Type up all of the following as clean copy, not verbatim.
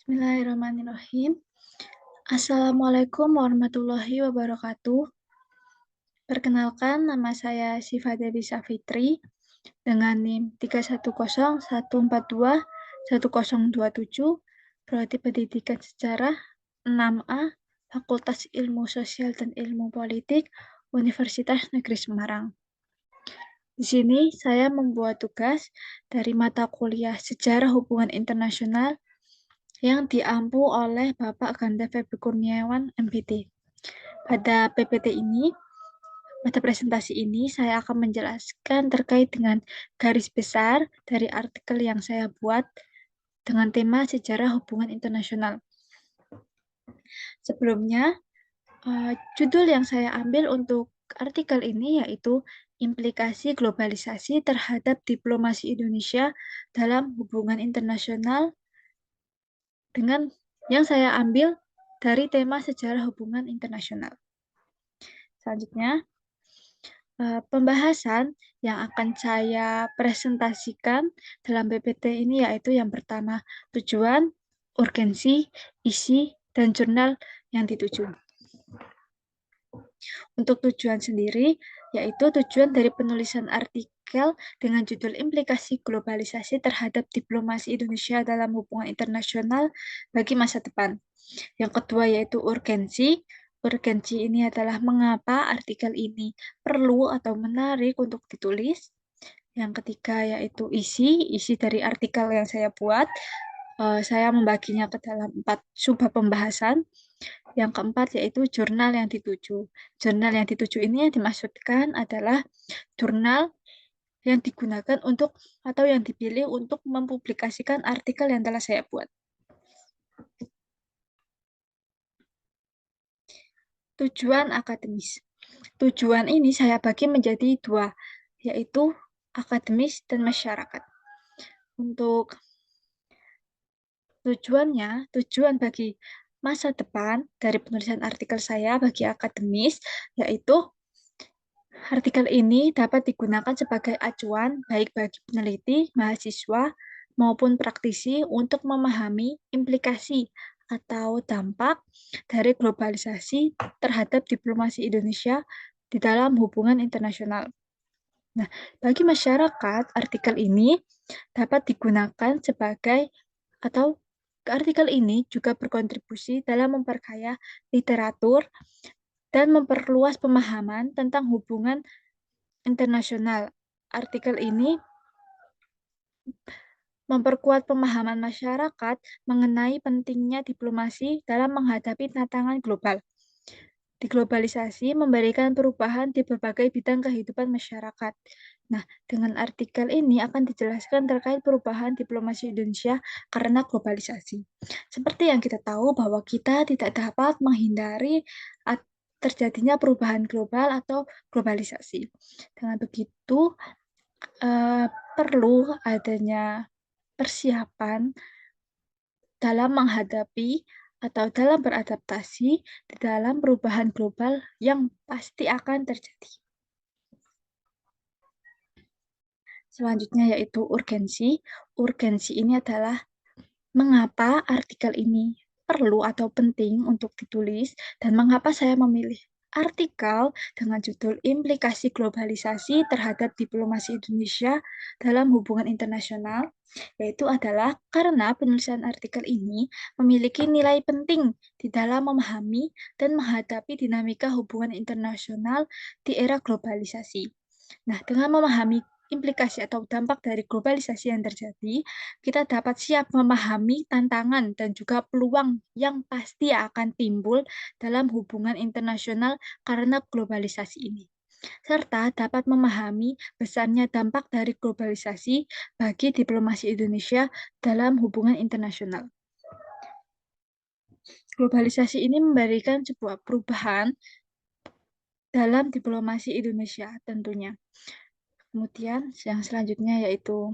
Bismillahirrahmanirrahim. Assalamualaikum warahmatullahi wabarakatuh. Perkenalkan, nama saya Syifa Dewi Safitri dengan NIM 31014211027, Prodi Pendidikan Sejarah 6A, Fakultas Ilmu Sosial dan Ilmu Politik, Universitas Negeri Semarang. Di sini saya membuat tugas dari mata kuliah Sejarah Hubungan Internasional yang diampu oleh Bapak Ganda Febri Kurniawan, MPT. Pada PPT ini, pada presentasi ini, saya akan menjelaskan terkait dengan garis besar dari artikel yang saya buat dengan tema sejarah hubungan internasional. Sebelumnya, judul yang saya ambil untuk artikel ini yaitu implikasi globalisasi terhadap diplomasi Indonesia dalam hubungan internasional dengan yang saya ambil dari tema sejarah hubungan internasional. Selanjutnya, pembahasan yang akan saya presentasikan dalam PPT ini yaitu yang pertama, tujuan, urgensi, isi, dan jurnal yang dituju. Untuk tujuan sendiri, yaitu tujuan dari penulisan artikel dengan judul Implikasi Globalisasi Terhadap Diplomasi Indonesia dalam Hubungan Internasional bagi Masa Depan. Yang kedua yaitu urgensi. Urgensi ini adalah mengapa artikel ini perlu atau menarik untuk ditulis. Yang ketiga yaitu isi dari artikel yang saya buat. Saya membaginya ke dalam 4 subbab pembahasan. Yang keempat yaitu jurnal yang dituju. Jurnal yang dituju ini yang dimaksudkan adalah jurnal yang digunakan untuk atau yang dipilih untuk mempublikasikan artikel yang telah saya buat. Tujuan akademis. Tujuan ini saya bagi menjadi dua, yaitu akademis dan masyarakat. Untuk tujuan bagi masa depan dari penulisan artikel saya bagi akademis, yaitu artikel ini dapat digunakan sebagai acuan baik bagi peneliti, mahasiswa, maupun praktisi untuk memahami implikasi atau dampak dari globalisasi terhadap diplomasi Indonesia di dalam hubungan internasional. Nah, bagi masyarakat, artikel ini dapat digunakan sebagai atau artikel ini juga berkontribusi dalam memperkaya literatur dan memperluas pemahaman tentang hubungan internasional. Artikel ini memperkuat pemahaman masyarakat mengenai pentingnya diplomasi dalam menghadapi tantangan global. Diglobalisasi memberikan perubahan di berbagai bidang kehidupan masyarakat. Nah, dengan artikel ini akan dijelaskan terkait perubahan diplomasi Indonesia karena globalisasi. Seperti yang kita tahu bahwa kita tidak dapat menghindari terjadinya perubahan global atau globalisasi. Dengan begitu, perlu adanya persiapan dalam menghadapi atau dalam beradaptasi di dalam perubahan global yang pasti akan terjadi. Selanjutnya yaitu urgensi. Urgensi ini adalah mengapa artikel ini perlu atau penting untuk ditulis dan mengapa saya memilih artikel dengan judul Implikasi Globalisasi Terhadap Diplomasi Indonesia dalam Hubungan Internasional, yaitu adalah karena penulisan artikel ini memiliki nilai penting di dalam memahami dan menghadapi dinamika hubungan internasional di era globalisasi. Nah, dengan memahami implikasi atau dampak dari globalisasi yang terjadi, kita dapat siap memahami tantangan dan juga peluang yang pasti akan timbul dalam hubungan internasional karena globalisasi ini, serta dapat memahami besarnya dampak dari globalisasi bagi diplomasi Indonesia dalam hubungan internasional. Globalisasi ini memberikan sebuah perubahan dalam diplomasi Indonesia tentunya. Kemudian yang selanjutnya yaitu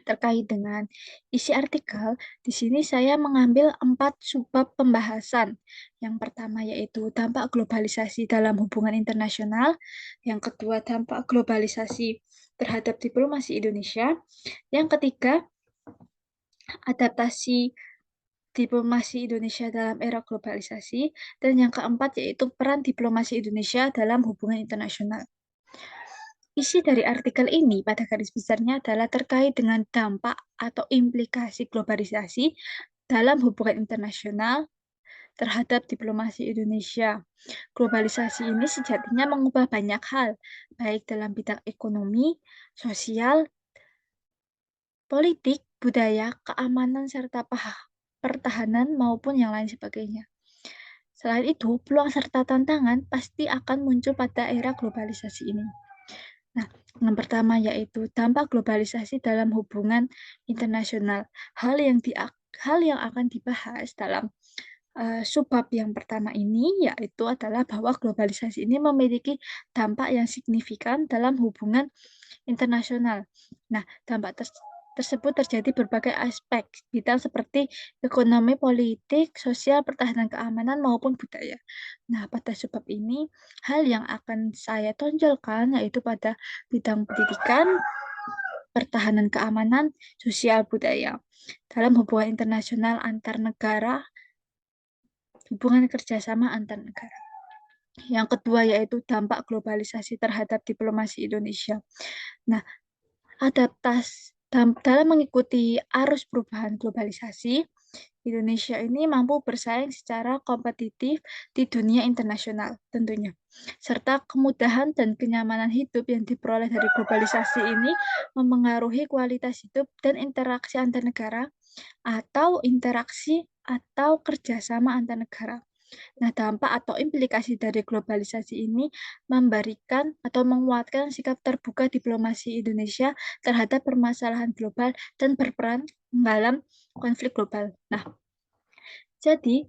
terkait dengan isi artikel, di sini saya mengambil 4 subbab pembahasan. Yang pertama yaitu dampak globalisasi dalam hubungan internasional, yang kedua dampak globalisasi terhadap diplomasi Indonesia, yang ketiga adaptasi diplomasi Indonesia dalam era globalisasi, dan yang keempat yaitu peran diplomasi Indonesia dalam hubungan internasional. Isi dari artikel ini pada garis besarnya adalah terkait dengan dampak atau implikasi globalisasi dalam hubungan internasional terhadap diplomasi Indonesia. Globalisasi ini sejatinya mengubah banyak hal, baik dalam bidang ekonomi, sosial, politik, budaya, keamanan, serta pertahanan maupun yang lain sebagainya. Selain itu, peluang serta tantangan pasti akan muncul pada era globalisasi ini. Nah, yang pertama yaitu dampak globalisasi dalam hubungan internasional. Hal yang akan dibahas dalam subbab yang pertama ini yaitu adalah bahwa globalisasi ini memiliki dampak yang signifikan dalam hubungan internasional. Nah, dampak tersebut terjadi berbagai aspek bidang seperti ekonomi, politik, sosial, pertahanan keamanan maupun budaya. Nah, pada sebab ini hal yang akan saya tonjolkan yaitu pada bidang pendidikan, pertahanan keamanan, sosial, budaya. Dalam hubungan internasional antar negara, hubungan kerjasama antar negara. Yang kedua yaitu dampak globalisasi terhadap diplomasi Indonesia. Nah, dalam mengikuti arus perubahan globalisasi, Indonesia ini mampu bersaing secara kompetitif di dunia internasional tentunya. Serta kemudahan dan kenyamanan hidup yang diperoleh dari globalisasi ini mempengaruhi kualitas hidup dan interaksi antar negara atau kerjasama antar negara. Nah, dampak atau implikasi dari globalisasi ini memberikan atau menguatkan sikap terbuka diplomasi Indonesia terhadap permasalahan global dan berperan dalam konflik global. Nah, jadi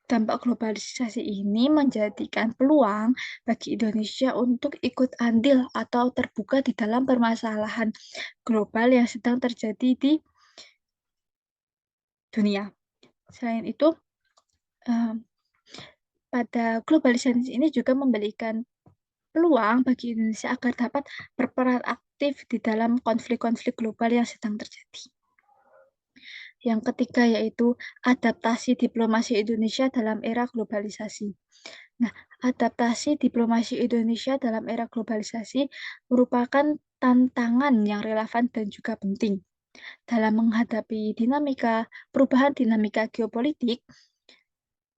dampak globalisasi ini menjadikan peluang bagi Indonesia untuk ikut andil atau terbuka di dalam permasalahan global yang sedang terjadi di dunia. Selain itu, eh, pada globalisasi ini juga memberikan peluang bagi Indonesia agar dapat berperan aktif di dalam konflik-konflik global yang sedang terjadi. Yang ketiga yaitu adaptasi diplomasi Indonesia dalam era globalisasi. Nah, adaptasi diplomasi Indonesia dalam era globalisasi merupakan tantangan yang relevan dan juga penting dalam menghadapi perubahan dinamika geopolitik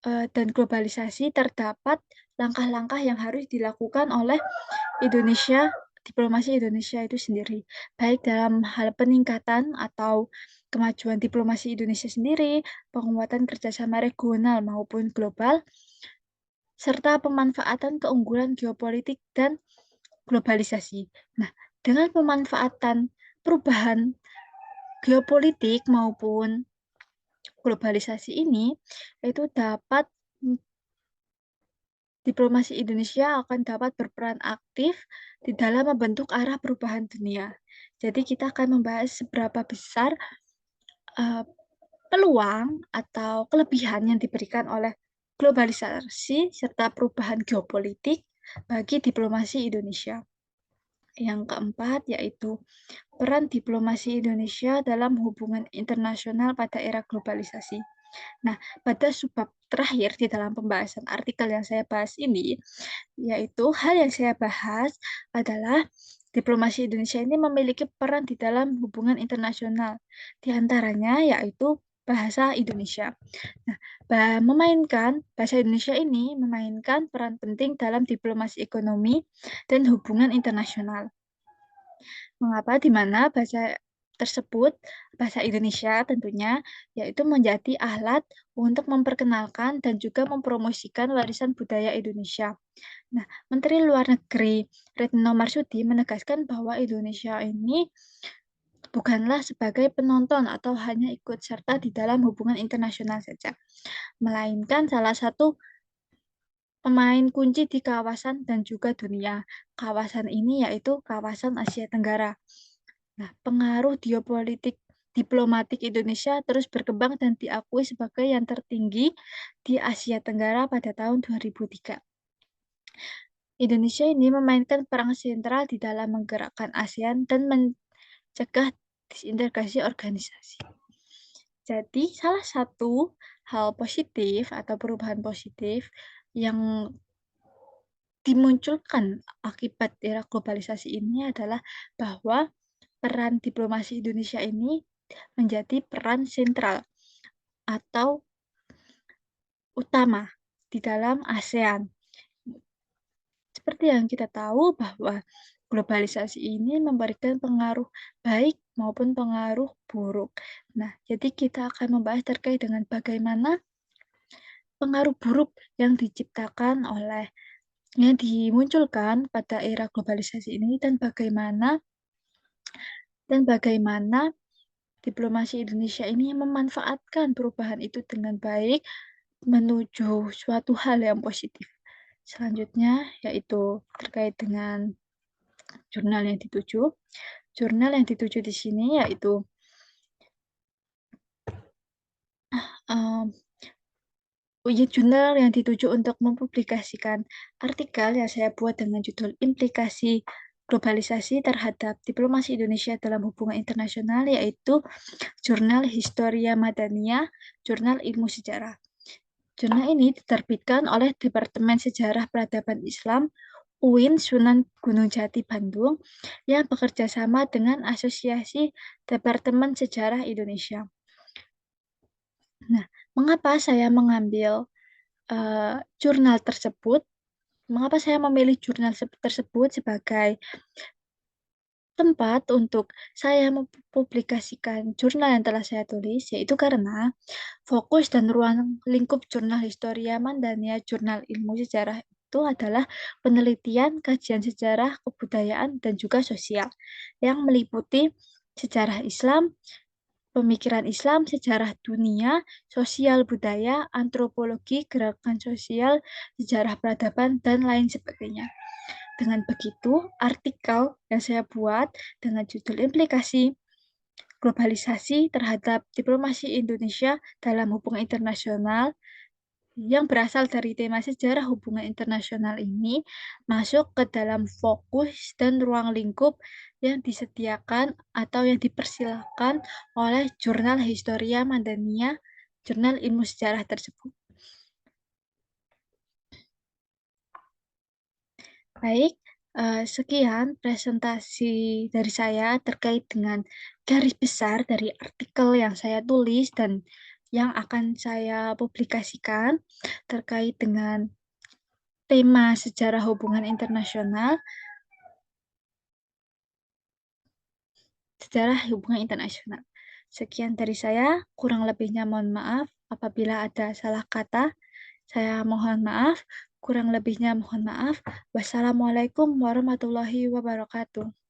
dan globalisasi. Terdapat langkah-langkah yang harus dilakukan oleh diplomasi Indonesia itu sendiri, baik dalam hal peningkatan atau kemajuan diplomasi Indonesia sendiri, penguatan kerjasama regional maupun global, serta pemanfaatan keunggulan geopolitik dan globalisasi. Nah, dengan pemanfaatan perubahan geopolitik maupun globalisasi ini, itu diplomasi Indonesia akan dapat berperan aktif di dalam membentuk arah perubahan dunia. Jadi kita akan membahas seberapa besar uh, peluang atau kelebihan yang diberikan oleh globalisasi serta perubahan geopolitik bagi diplomasi Indonesia. Yang keempat yaitu peran diplomasi Indonesia dalam hubungan internasional pada era globalisasi. Nah, pada subbab terakhir di dalam pembahasan artikel yang saya bahas ini, yaitu hal yang saya bahas adalah diplomasi Indonesia ini memiliki peran di dalam hubungan internasional. Di antaranya yaitu bahasa Indonesia. Nah, bahasa Indonesia ini memainkan peran penting dalam diplomasi ekonomi dan hubungan internasional. Mengapa? Di mana bahasa Indonesia tentunya, yaitu menjadi alat untuk memperkenalkan dan juga mempromosikan warisan budaya Indonesia. Nah, Menteri Luar Negeri Retno Marsudi menegaskan bahwa Indonesia ini bukanlah sebagai penonton atau hanya ikut serta di dalam hubungan internasional saja, melainkan salah satu pemain kunci di kawasan dan juga dunia. Kawasan ini yaitu kawasan Asia Tenggara. Nah, pengaruh diplomatik Indonesia terus berkembang dan diakui sebagai yang tertinggi di Asia Tenggara pada tahun 2003. Indonesia ini memainkan peran sentral di dalam menggerakkan ASEAN dan mencegah disintegrasi organisasi. Jadi salah satu hal positif atau perubahan positif yang dimunculkan akibat era globalisasi ini adalah bahwa peran diplomasi Indonesia ini menjadi peran sentral atau utama di dalam ASEAN. Seperti yang kita tahu bahwa globalisasi ini memberikan pengaruh baik maupun pengaruh buruk. Nah, jadi kita akan membahas terkait dengan bagaimana pengaruh buruk yang diciptakan oleh yang dimunculkan pada era globalisasi ini dan bagaimana diplomasi Indonesia ini memanfaatkan perubahan itu dengan baik menuju suatu hal yang positif. Selanjutnya yaitu terkait dengan jurnal yang dituju. Jurnal yang dituju di sini yaitu em, jurnal yang dituju untuk mempublikasikan artikel yang saya buat dengan judul Implikasi Globalisasi Terhadap Diplomasi Indonesia dalam Hubungan Internasional, yaitu Jurnal Historia Madania, Jurnal Ilmu Sejarah. Jurnal ini diterbitkan oleh Departemen Sejarah Peradaban Islam UIN Sunan Gunung Jati Bandung yang bekerja sama dengan Asosiasi Departemen Sejarah Indonesia. Nah, mengapa saya mengambil jurnal tersebut? Mengapa saya memilih jurnal tersebut sebagai tempat untuk saya mempublikasikan jurnal yang telah saya tulis, yaitu karena fokus dan ruang lingkup jurnal Historia Mandania, jurnal ilmu sejarah itu adalah penelitian, kajian sejarah, kebudayaan, dan juga sosial yang meliputi sejarah Islam, pemikiran Islam, sejarah dunia, sosial budaya, antropologi, gerakan sosial, sejarah peradaban, dan lain sebagainya. Dengan begitu, artikel yang saya buat dengan judul Implikasi Globalisasi Terhadap Diplomasi Indonesia dalam Hubungan Internasional yang berasal dari tema sejarah hubungan internasional ini masuk ke dalam fokus dan ruang lingkup yang disediakan atau yang dipersilakan oleh Jurnal Historia Madania, Jurnal Ilmu Sejarah tersebut. Baik, sekian presentasi dari saya terkait dengan garis besar dari artikel yang saya tulis dan yang akan saya publikasikan terkait dengan tema sejarah hubungan internasional, sejarah hubungan internasional. Sekian dari saya, kurang lebihnya mohon maaf apabila ada salah kata. Saya mohon maaf, kurang lebihnya mohon maaf. Wassalamualaikum warahmatullahi wabarakatuh.